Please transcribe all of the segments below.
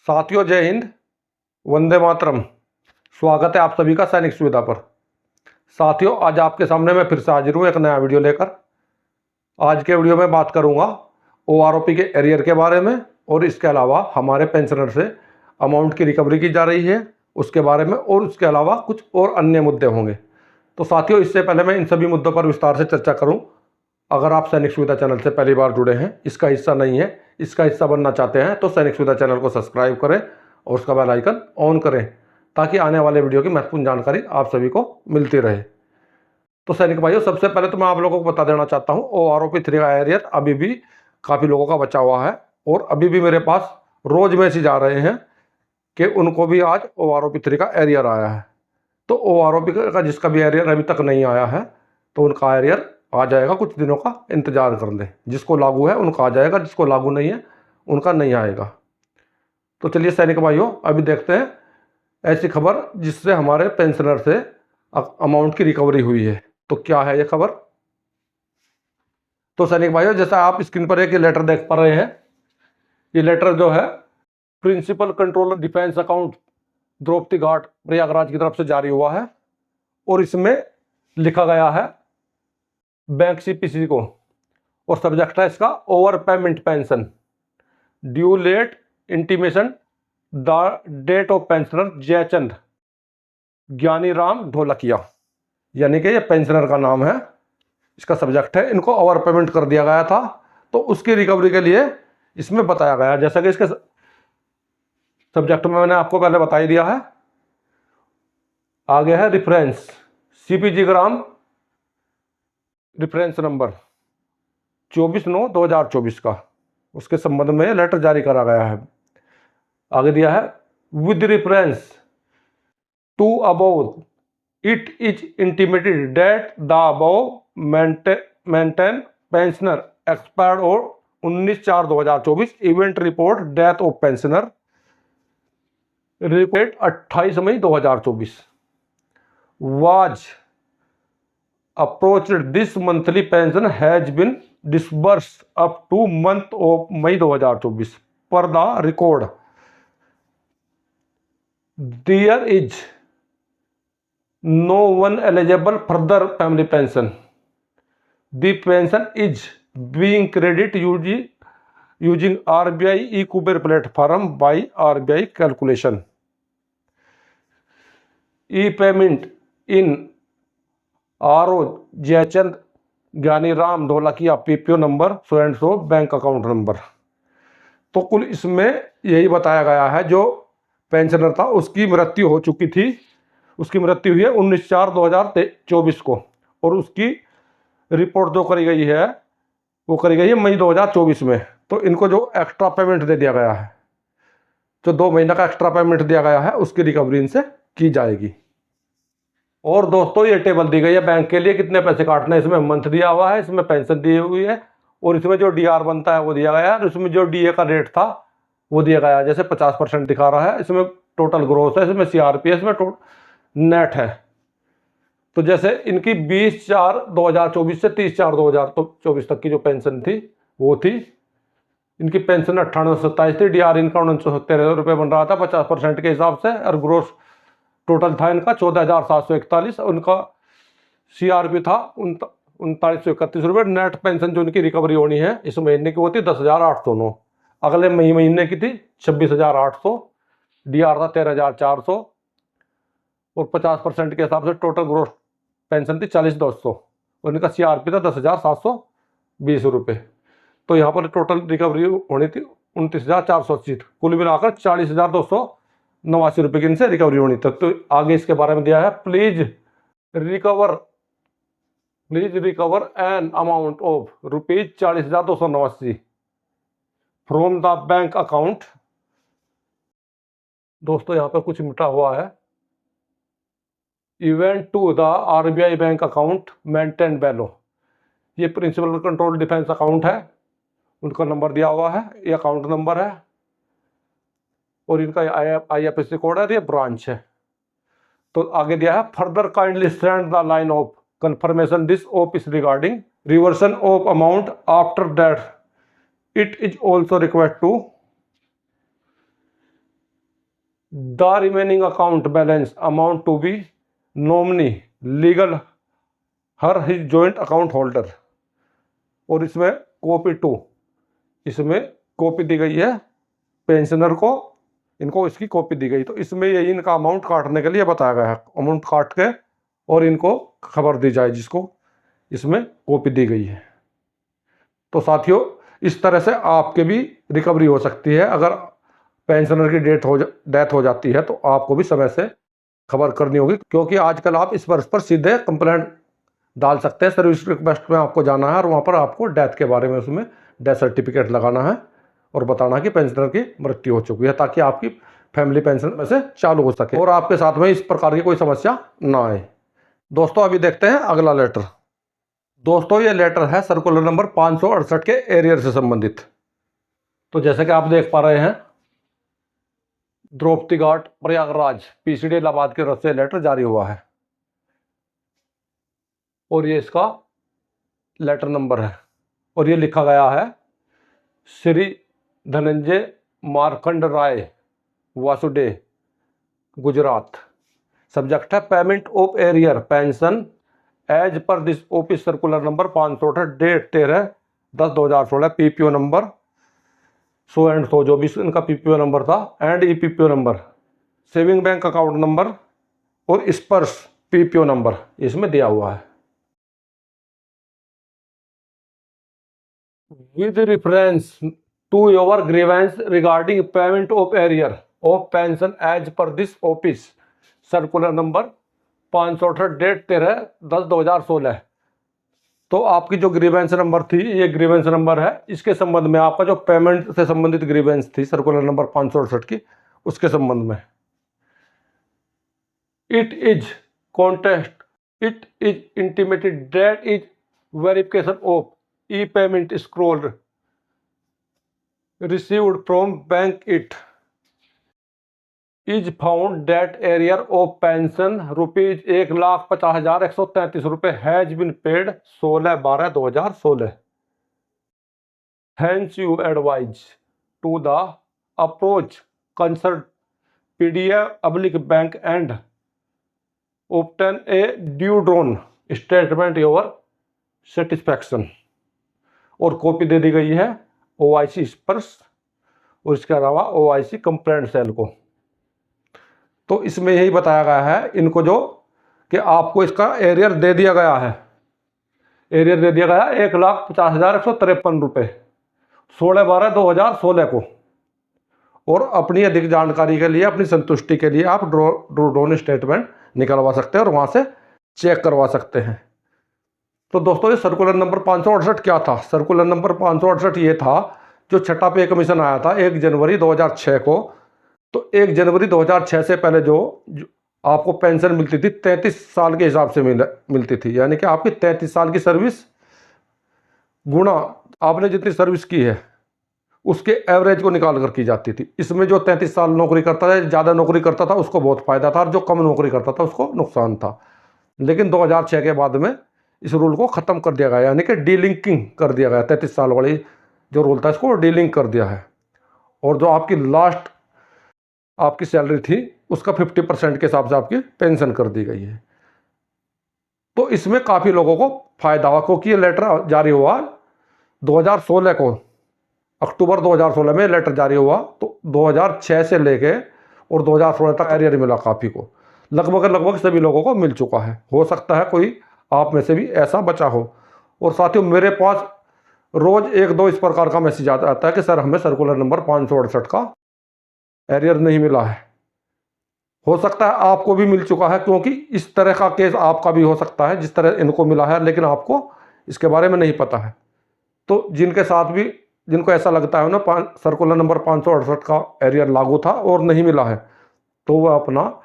साथियों, जय हिंद, वंदे मातरम। स्वागत है आप सभी का सैनिक सुविधा पर। साथियों, आज आपके सामने मैं फिर से हाजिर हूँ एक नया वीडियो लेकर। आज के वीडियो में बात करूँगा OROP के एरियर के बारे में, और इसके अलावा हमारे पेंशनर से अमाउंट की रिकवरी की जा रही है उसके बारे में, और उसके अलावा कुछ और अन्य मुद्दे होंगे। तो साथियों, इससे पहले मैं इन सभी मुद्दों पर विस्तार से चर्चा करूँ, अगर आप सैनिक सुविधा चैनल से पहली बार जुड़े हैं, इसका हिस्सा नहीं है, इसका हिस्सा बनना चाहते हैं, तो सैनिक सुविधा चैनल को सब्सक्राइब करें और उसका बेल आइकन ऑन करें, ताकि आने वाले वीडियो की महत्वपूर्ण जानकारी आप सभी को मिलती रहे। तो सैनिक भाइयों, सबसे पहले तो मैं आप लोगों को बता देना चाहता हूँ, OROP 3 का एरियर अभी भी काफ़ी लोगों का बचा हुआ है, और अभी भी मेरे पास रोज मैसेज आ रहे हैं कि उनको भी आज OROP 3 का एरियर आया है। तो OROP का जिसका भी एरियर अभी तक नहीं आया है, तो उनका एरियर आ जाएगा। कुछ दिनों का इंतजार कर लें। जिसको लागू है उनका आ जाएगा, जिसको लागू नहीं है उनका नहीं आएगा। तो चलिए सैनिक भाइयों, अभी देखते हैं ऐसी खबर जिससे हमारे पेंशनर से अमाउंट की रिकवरी हुई है। तो क्या है ये खबर? तो सैनिक भाइयों, जैसा आप स्क्रीन पर एक लेटर देख पा रहे हैं, ये लेटर जो है principal controller defence account Draupadi Ghat Prayagraj की तरफ से जारी हुआ है, और इसमें लिखा गया है बैंक CPC को, और सब्जेक्ट है इसका over payment pension, due late intimation, the date of pensioner Jaichand Gyani Ram Dholakia, यानी कि ये पेंशनर का नाम है, इसका सब्जेक्ट है। इनको ओवर पेमेंट कर दिया गया था, तो उसकी रिकवरी के लिए इसमें बताया गया, जैसा कि इसके सब्जेक्ट में मैंने आपको पहले बता ही दिया है। आगे है रेफरेंस CPG ग्राम रेफरेंस नंबर 24/9/2024 का, उसके संबंध में लेटर जारी करा गया है। आगे दिया है with reference to above it is intimated that the above mention pensioner expired और 19/4/2024 event report death of pensioner report 28 May 2024 was approached. This monthly pension has been disbursed up to month of May 2024 per the record. There is no one eligible further family pension. The pension is being credited using RBI e-Kuber platform by RBI calculation. E-payment in RO Jaichand Gyani Ram Dholakia PPO number so and so bank account number. तो कुल इसमें यही बताया गया है, जो pensioner था उसकी मृत्यु हो चुकी थी, उसकी मृत्यु हुई है 19/4/2024 को, और उसकी रिपोर्ट जो करी गई है वो करी गई है मई 2024 में। तो इनको जो एक्स्ट्रा पेमेंट दे दिया गया है, जो 2 महीने का एक्स्ट्रा पेमेंट दिया गया है, उसकी रिकवरी इनसे की जाएगी। और दोस्तों, ये टेबल दी गई है बैंक के लिए कितने पैसे काटने हैं। इसमें मंथ दिया हुआ है, इसमें पेंशन दी हुई है, और इसमें जो DR बनता है वो दिया गया है, और इसमें जो DA का रेट था वो दिया गया है। जैसे 50% दिखा रहा है, इसमें टोटल ग्रोस है, इसमें CRP है, इसमें नेट है। तो जैसे इनकी 20/4/2024 से 30/4/2024 तक की जो पेंशन थी वो थी, इनकी पेंशन 9827 थी, DR इनका 913 रुपये बन रहा था 50% के हिसाब से, और ग्रोस टोटल था इनका 14,741, उनका CRP था 3931 रुपये। नेट पेंशन जो इनकी रिकवरी होनी है इस महीने की होती 10,809, अगले महीने की थी 26,800, DR था 13,400, और 50% के हिसाब से टोटल ग्रोस पेंशन थी 40,200, और इनका CRP था 10,720 रुपये। तो यहाँ पर टोटल रिकवरी होनी थी 29,480, कुल मिलाकर 40,289 रुपये की इनसे रिकवरी होनी थी। तो आगे इसके बारे में दिया है, please recover an amount of ₹40,289 from the bank account. दोस्तों, यहाँ पर कुछ मिटा हुआ है, event to the RBI bank account maintain below. ये प्रिंसिपल कंट्रोल डिफेंस अकाउंट है, उनका नंबर दिया हुआ है, ये अकाउंट नंबर है, और इनका IFSC कोड है, ये ब्रांच है। तो आगे दिया है, further kindly stand the line of confirmation this of is regarding reversion of amount after that it is also required to the remaining account balance amount to be nominee legal heir his joint account holder. और इसमें copy to, इसमें copy दी गई है pensioner को, इनको इसकी copy दी गई। तो इसमें यही इनका अमाउंट काटने के लिए बताया गया है, अमाउंट काट के और इनको खबर दी जाए जिसको इसमें कॉपी दी गई है। तो साथियों, इस तरह से आपके भी रिकवरी हो सकती है। अगर पेंशनर की डेथ हो जाती है तो आपको भी समय से खबर करनी होगी, क्योंकि आजकल आप इस पर सीधे कंप्लेंट डाल सकते हैं। सर्विस रिक्वेस्ट में आपको जाना है और वहाँ पर आपको डेथ के बारे में उसमें डेथ सर्टिफिकेट लगाना है और बताना कि पेंशनर की मृत्यु हो चुकी है, ताकि आपकी फैमिली पेंशन में से चालू हो सके और आपके साथ में इस प्रकार की कोई समस्या ना आए। दोस्तों, अभी देखते हैं अगला लेटर। दोस्तों, ये लेटर है सर्कुलर नंबर 568 के एरियर से संबंधित। तो जैसे कि आप देख पा रहे हैं, द्रौपदी घाट प्रयागराज पीसीडी इलाहाबाद की तरफ से लेटर जारी हुआ है और ये इसका लेटर नंबर है और ये लिखा गया है श्री धनंजय मार्कंड राय, वासुदेव, गुजरात। सब्जेक्ट है payment of arrear pension as per this office circular number 568 date 13/10/2016, PPO number 100 and 100 जो भी इनका पीपीओ नंबर था, and ePPO number, saving bank account number और स्पर्श पीपीओ नंबर इसमें दिया हुआ है। With reference to your grievance regarding payment of arrear of pension as per this office circular number 568 date 13/10/2016। तो आपकी जो ग्रीवेंस नंबर थी, ये ग्रीवेंस नंबर है। इसके संबंध में आपका जो पेमेंट से संबंधित ग्रीवेंस थी सर्कुलर नंबर 568 की, उसके संबंध में it is contest, it is intimated that is verification of E payment scroll received from bank it is found that area of pension rupees 1,50,133 रुपये has been paid 16/12/2016. Hence you advise to the approach concerned PDA/bank and obtain a due drawn statement your satisfaction। और copy दे दी गई है OIC स्पर्श और इसके अलावा OIC complaint cell को। तो इसमें यही बताया गया है इनको जो कि आपको इसका एरियर दे दिया गया है, एरियर दे दिया गया है 1,50,153 रुपये 16/12/2016 को। और अपनी अधिक जानकारी के लिए, अपनी संतुष्टि के लिए आप ड्रॉन स्टेटमेंट निकलवा सकते हैं और वहाँ से चेक करवा सकते हैं। तो दोस्तों, ये सर्कुलर नंबर 568 क्या था? सर्कुलर नंबर 568 ये था जो छठा पे कमीशन आया था 1 जनवरी 2006 को। तो 1 जनवरी 2006 से पहले जो आपको पेंशन मिलती थी 33 साल के हिसाब से मिलती थी, यानी कि आपकी 33 साल की सर्विस गुणा आपने जितनी सर्विस की है उसके एवरेज को निकाल कर की जाती थी। इसमें जो 33 साल नौकरी करता था, ज़्यादा नौकरी करता था उसको बहुत फायदा था और जो कम नौकरी करता था उसको नुकसान था। लेकिन 2006 के बाद में इस रूल को ख़त्म कर दिया गया, यानी कि डीलिंकिंग कर दिया गया। 33 साल वाली जो रूल था इसको डीलिंक कर दिया है और जो आपकी लास्ट आपकी सैलरी थी उसका 50% के हिसाब से आपकी पेंशन कर दी गई है। तो इसमें काफ़ी लोगों को फायदा हुआ, क्योंकि ये लेटर जारी हुआ 2016 को, अक्टूबर 2016 में लेटर जारी हुआ। तो 2006 से लेके और 2016 तक एरियर मिला काफ़ी को, लगभग सभी लोगों को मिल चुका है। हो सकता है कोई आप में से भी ऐसा बचा हो। और साथियों, मेरे पास रोज़ 1-2 इस प्रकार का मैसेज आता है कि सर हमें सर्कुलर नंबर 568 का एरियर नहीं मिला है। हो सकता है आपको भी मिल चुका है, क्योंकि इस तरह का केस आपका भी हो सकता है जिस तरह इनको मिला है, लेकिन आपको इसके बारे में नहीं पता है। तो जिनके साथ भी, जिनको ऐसा लगता है ना सर्कुलर नंबर 568 का एरियर लागू था और नहीं मिला है, तो वह अपना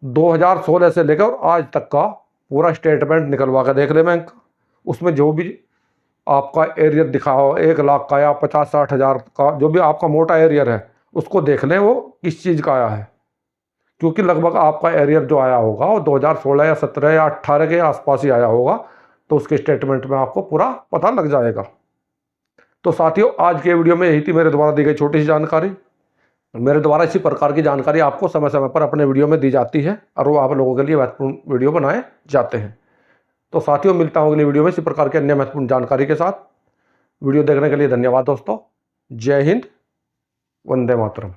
2016 से लेकर आज तक का पूरा स्टेटमेंट निकलवा कर देख ले बैंक। उसमें जो भी आपका एरियर दिखा हो 1 लाख का या 50-60 हज़ार का, जो भी आपका मोटा एरियर है उसको देख लें वो किस चीज़ का आया है। क्योंकि लगभग आपका एरियर जो आया होगा वो 2016 या 17 या 18 के आसपास ही आया होगा। तो उसके स्टेटमेंट में आपको पूरा पता लग जाएगा। तो साथियों, आज के वीडियो में यही थी मेरे द्वारा दी गई छोटी सी जानकारी। मेरे द्वारा इसी प्रकार की जानकारी आपको समय समय पर अपने वीडियो में दी जाती है और वो आप लोगों के लिए महत्वपूर्ण वीडियो बनाए जाते हैं। तो साथियों, मिलता हूँ अगली वीडियो में इसी प्रकार के अन्य महत्वपूर्ण जानकारी के साथ। वीडियो देखने के लिए धन्यवाद दोस्तों। जय हिंद, वंदे मातरम।